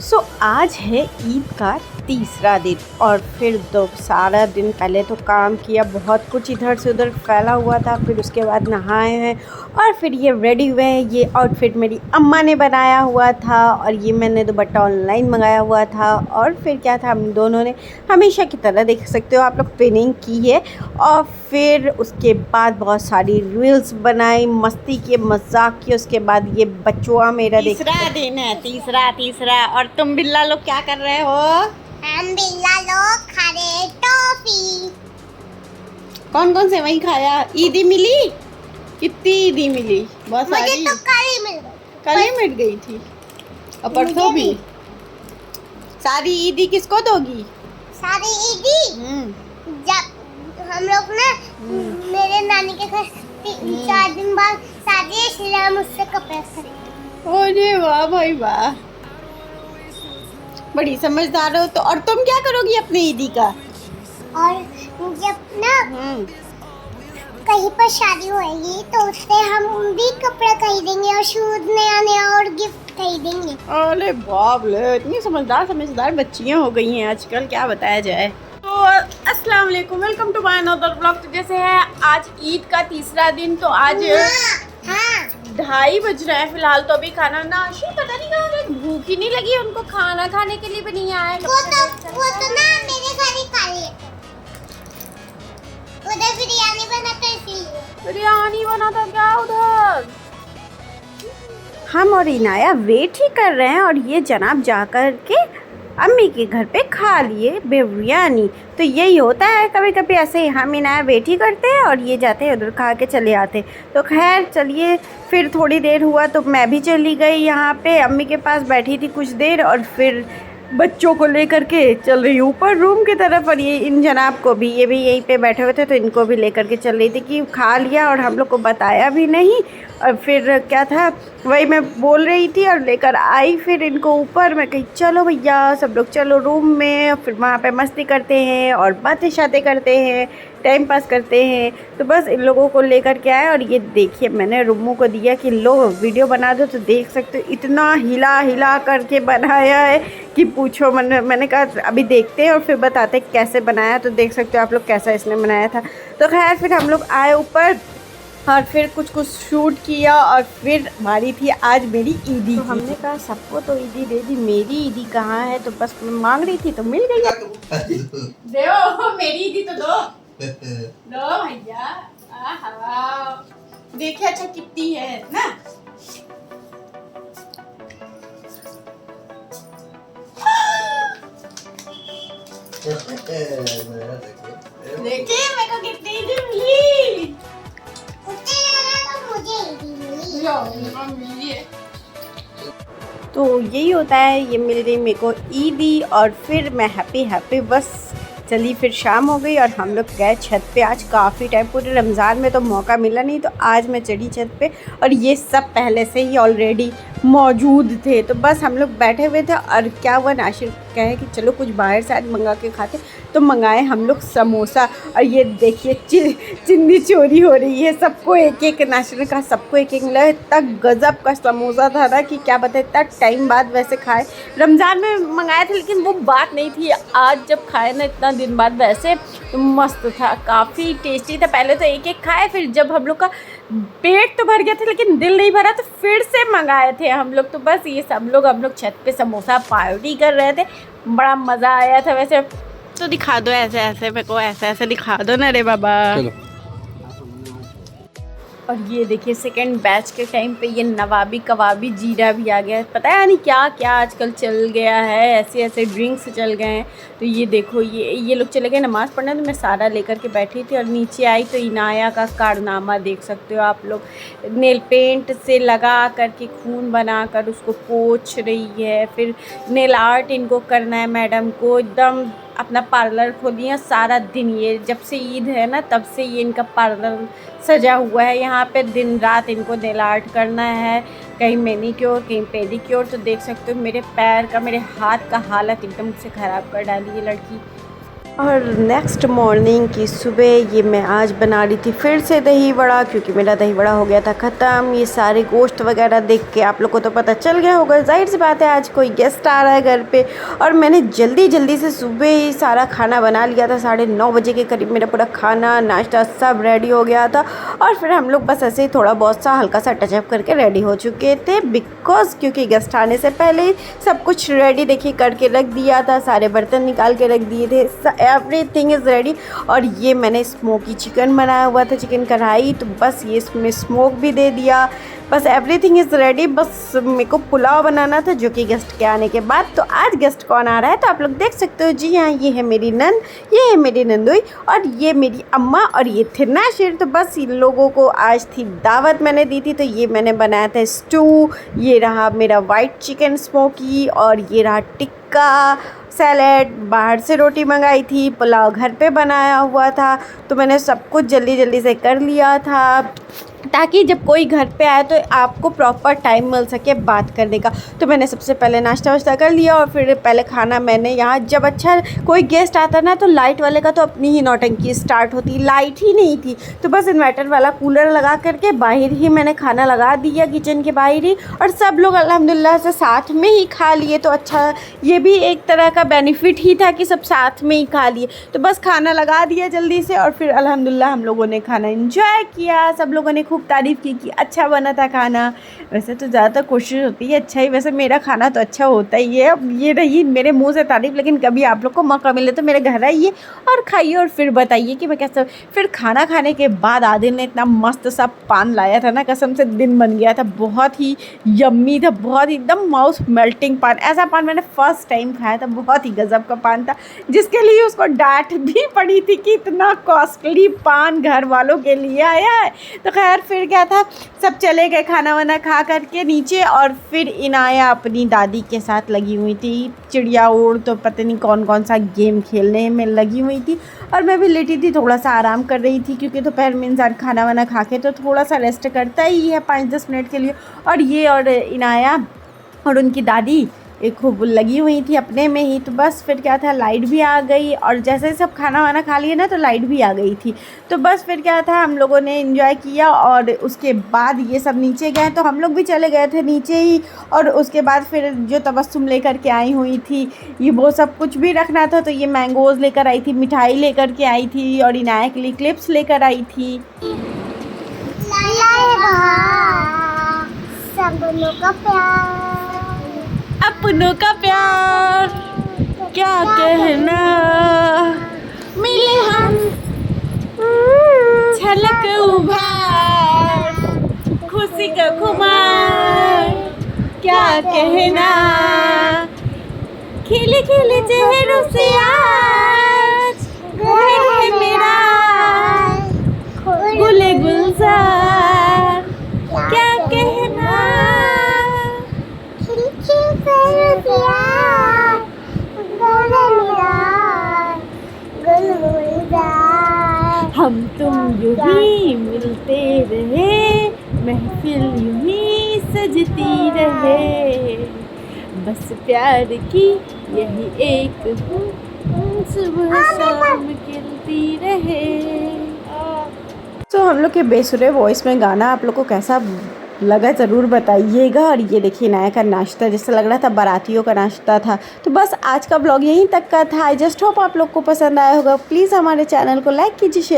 आज है ईद का तीसरा दिन और फिर सारा दिन पहले तो काम किया, बहुत कुछ इधर से उधर फैला हुआ था। फिर उसके बाद नहाए हैं और फिर ये रेडी हुए हैं। ये आउटफिट मेरी अम्मा ने बनाया हुआ था और ये मैंने दुपट्टा ऑनलाइन मंगाया हुआ था। और फिर क्या था, हम दोनों ने हमेशा की तरह देख सकते हो आप लोग ट्रेनिंग की है। और फिर उसके बाद बहुत सारी रील्स बनाई, मस्ती किए, मजाक किए। उसके बाद ये बच्चों मेरा तीसरा दिन है, तीसरा। और तुम बिल्ला लोग क्या कर रहे हो? हम बिल्ला लोग खा रहे टॉफी। कौन कौन से वही खाया? ईदी मिली? कितनी ईदी मिली? बहुत मुझे सारी। तो कल ही मिल गई। कल ही मिट गई थी और परसों भी। सारी ईदी किसको दोगी? सारी ईदी जब हम लोग ना मेरे नानी के घर 4 दिन बाद शादी है, इसलिए हम उससे कपड़े खरीदेंगे। अरे वाह भाई वाह, बड़ी समझदार हो। तो और तुम क्या करोगी अपने ईदी का? और जब ना कहीं पर शादी होएगी तो उससे हम भी कपड़े खरीदेंगे और शूज नया और गिफ्ट खरीदेंगे। अरे बाप रे, इतनी समझदार बच्चियां हो गई हैं आजकल, क्या बताया जाए। तो अस्सलाम वालेकुम, welcome to my another blog. तो जैसे है आज ईद का तीसरा दिन, तो आज 2:30 बज रहे हैं फिलहाल। तो अभी खाना नाशी पता नहीं कहाँ गए, भूख ही नहीं लगी उनको, खाना खाने के लिए भी नहीं आए। वो तो ना मेरे घर ही खा लिए, उधर बिरयानी बना था इसलिए। बिरयानी बना था क्या उधर? हम और इनाया वेट ही कर रहे हैं और ये जनाब जा कर के अम्मी के घर पे खा लिए बिरयानी। तो यही होता है, कभी कभी ऐसे ही हम इनाया वेट ही करते हैं और ये जाते हैं उधर खा के चले आते। तो खैर चलिए, फिर थोड़ी देर हुआ तो मैं भी चली गई यहाँ पे, अम्मी के पास बैठी थी कुछ देर और फिर बच्चों को लेकर के चल रही ऊपर रूम की तरफ। और ये इन जनाब को भी, ये भी यहीं पे बैठे हुए थे तो इनको भी लेकर के चल रही थी कि खा लिया और हम लोग को बताया भी नहीं। और फिर क्या था, वही मैं बोल रही थी और लेकर आई फिर इनको ऊपर। मैं कही चलो भैया सब लोग चलो रूम में, और फिर वहाँ पे मस्ती करते हैं और बातें शातें करते हैं, टाइम पास करते हैं। तो बस इन लोगों को लेकर के आए और ये देखिए मैंने रूमों को दिया कि लो वीडियो बना दो। तो देख सकते हो इतना हिला करके बनाया है कि पूछो। मैंने कहा अभी देखते हैं और फिर बताते कैसे बनाया। तो देख सकते हो आप लोग कैसा इसने बनाया था। तो खैर फिर हम लोग आए ऊपर और फिर कुछ शूट किया और फिर हमारी थी आज मेरी ईदी। तो हमने कहा सबको तो ईदी दे दी, मेरी ईदी कहाँ है? तो बस मैं मांग रही थी तो मिल गई। दो मेरी ईदी तो दो भैया। आहा, देखिए अच्छा कितनी है ना। देखिए मेरे को कितनी ईदी मिली। तो यही होता है, ये मिल गई मेरे को ईदी और फिर मैं हैप्पी बस चली। फिर शाम हो गई और हम लोग गए छत पे। आज काफ़ी टाइम, पूरे रमज़ान में तो मौका मिला नहीं, तो आज मैं चढ़ी छत पे और ये सब पहले से ही ऑलरेडी मौजूद थे। तो बस हम लोग बैठे हुए थे और क्या हुआ, नाशिर कहे कि चलो कुछ बाहर से आज मंगा के खाते। तो मंगाए हम लोग समोसा। और ये देखिए चिंदी चोरी हो रही है, सबको एक एक, नाशिर ने कहा सबको एक मिला। इतना गज़ब का समोसा था ना कि क्या बताए, इतना टाइम बाद वैसे खाए। रमज़ान में मंगाए थे लेकिन वो बात नहीं थी, आज जब खाए ना इतना दिन बाद वैसे मस्त था, काफ़ी टेस्टी था। पहले तो एक खाए, फिर जब हम लोग का पेट तो भर गया था लेकिन दिल नहीं भरा तो फिर से मंगाए थे हम लोग। तो बस ये सब लोग हम लोग छत पे समोसा पार्टी कर रहे थे, बड़ा मज़ा आया था। वैसे तो दिखा दो ऐसे मेरे को, ऐसे दिखा दो ना रे बाबा। और ये देखिए सेकंड बैच के टाइम पे ये नवाबी कबाबी जीरा भी आ गया है। पता है नहीं क्या क्या आजकल चल गया है, ऐसे ड्रिंक्स चल गए हैं। तो ये देखो ये लोग चले गए नमाज़ पढ़ने, तो मैं सारा लेकर के बैठी थी और नीचे आई तो इनाया का कारनामा देख सकते हो आप लोग। नेल पेंट से लगा करके खून बना कर उसको पोंछ रही है। फिर नेल आर्ट इनको करना है मैडम को, एकदम अपना पार्लर खोलिए सारा दिन। ये जब से ईद है ना तब से ये इनका पार्लर सजा हुआ है, यहाँ पे दिन रात इनको नेल आर्ट करना है, कहीं मैनीक्योर कहीं पेडिक्योर। तो देख सकते हो मेरे पैर का, मेरे हाथ का हालत एकदम से ख़राब कर डाली ये लड़की। और नेक्स्ट मॉर्निंग की सुबह ये मैं आज बना रही थी फिर से दही बड़ा, क्योंकि मेरा दही बड़ा हो गया था ख़त्म। ये सारे गोश्त वगैरह देख के आप लोग को तो पता चल गया होगा, जाहिर सी बात है आज कोई गेस्ट आ रहा है घर पे। और मैंने जल्दी से सुबह ही सारा खाना बना लिया था। 9:30 बजे के करीब मेरा पूरा खाना नाश्ता सब रेडी हो गया था। और फिर हम लोग बस ऐसे ही थोड़ा बहुत सा हल्का सा टचअप करके रेडी हो चुके थे, बिकॉज क्योंकि गेस्ट आने से पहले ही सब कुछ रेडी देखिए करके रख दिया था। सारे बर्तन निकाल के रख दिए थे, एवरीथिंग इज़ रेडी। और ये मैंने स्मोकी चिकन बनाया हुआ था, चिकन कढ़ाई, तो बस ये इसमें स्मोक भी दे दिया। बस एवरीथिंग इज़ रेडी। बस मेरे को पुलाव बनाना था जो कि गेस्ट के आने के बाद। तो आज गेस्ट कौन आ रहा है तो आप लोग देख सकते हो। जी हाँ, ये है मेरी नंद, ये है मेरी नंदोई और ये मेरी अम्मा और ये थे नाशिर। तो बस इन लोगों को आज थी दावत, मैंने दी थी, तो ये मैंने बनाया था स्टू। ये रहा मेरा वाइट चिकन स्मोकी और ये रहा टिक्का सैलेड। बाहर से रोटी मंगाई थी, पुलाव घर पे बनाया हुआ था। तो मैंने सब कुछ जल्दी से कर लिया था ताकि जब कोई घर पे आए तो आपको प्रॉपर टाइम मिल सके बात करने का। तो मैंने सबसे पहले नाश्ता वाश्ता कर लिया और फिर पहले खाना मैंने यहाँ, जब अच्छा कोई गेस्ट आता ना तो लाइट वाले का तो अपनी ही नौटंकी स्टार्ट होती, लाइट ही नहीं थी। तो बस इन्वर्टर वाला कूलर लगा करके बाहर ही मैंने खाना लगा दिया, किचन के बाहर ही। और सब लोग अल्हम्दुलिल्लाह से साथ में ही खा लिए। तो अच्छा, ये भी एक तरह का बेनिफिट ही था कि सब साथ में ही खा लिए। तो बस खाना लगा दिया जल्दी से और फिर अल्हम्दुलिल्लाह हम लोगों ने खाना एंजॉय किया। सब लोगों ने खूब तारीफ़ की कि अच्छा बना था खाना। वैसे तो ज़्यादातर कोशिश होती है अच्छा ही, वैसे मेरा खाना तो अच्छा होता ही है। अब ये रही मेरे मुंह से तारीफ़, लेकिन कभी आप लोग को मौका मिले तो मेरे घर आइए और खाइए और फिर बताइए कि मैं कैसा। फिर खाना खाने के बाद आदिल ने इतना मस्त सा पान लाया था ना, कसम से दिन बन गया था। बहुत ही यम्मी था, बहुत ही एकदम माउथ मेल्टिंग पान। ऐसा पान मैंने फ़र्स्ट टाइम खाया था, बहुत ही गज़ब का पान था, जिसके लिए उसको डांट भी पड़ी थी कि इतना कॉस्टली पान घर वालों के लिए आया है। तो खैर फिर क्या था, सब चले गए खाना वाना खा करके नीचे। और फिर इनाया अपनी दादी के साथ लगी हुई थी चिड़िया उड़, तो पता नहीं कौन सा गेम खेलने में लगी हुई थी। और मैं भी लेटी थी, थोड़ा सा आराम कर रही थी, क्योंकि दोपहर में इंसान खाना वाना खा के तो थोड़ा सा रेस्ट करता ही है 5-10 मिनट के लिए। और ये और इनाया और उनकी दादी एक खूब लगी हुई थी अपने में ही। तो बस फिर क्या था, लाइट भी आ गई और जैसे सब खाना वाना खा लिए ना तो लाइट भी आ गई थी। तो बस फिर क्या था, हम लोगों ने एंजॉय किया और उसके बाद ये सब नीचे गए, तो हम लोग भी चले गए थे नीचे ही। और उसके बाद फिर जो तबस्सुम लेकर के आई हुई थी, ये वो सब कुछ भी रखना था, तो ये मैंगोज़ लेकर आई थी, मिठाई लेकर के आई थी और इनाया के लिए क्लिप्स लेकर आई थी। अपनों का प्यार क्या कहना, मिले हम झलक उभार, खुशी का खुमार क्या कहना, खिले खिले चेहरों से आज घर है मेरा गुले गुलजार क्या कहना। हम तुम यूं ही मिलते रहे, महफिल यूं ही सजती रहे, बस प्यार की यही एक सुबह शाम खिलती रहे। तो हम लोग के बेसुरे वॉइस में गाना आप लोग को कैसा लगा ज़रूर बताइएगा। और ये देखिए नया का नाश्ता, जैसे लग रहा था बारातियों का नाश्ता था। तो बस आज का ब्लॉग यहीं तक का था। आई जस्ट होप आप लोग को पसंद आया होगा। प्लीज़ हमारे चैनल को लाइक कीजिए, शेयर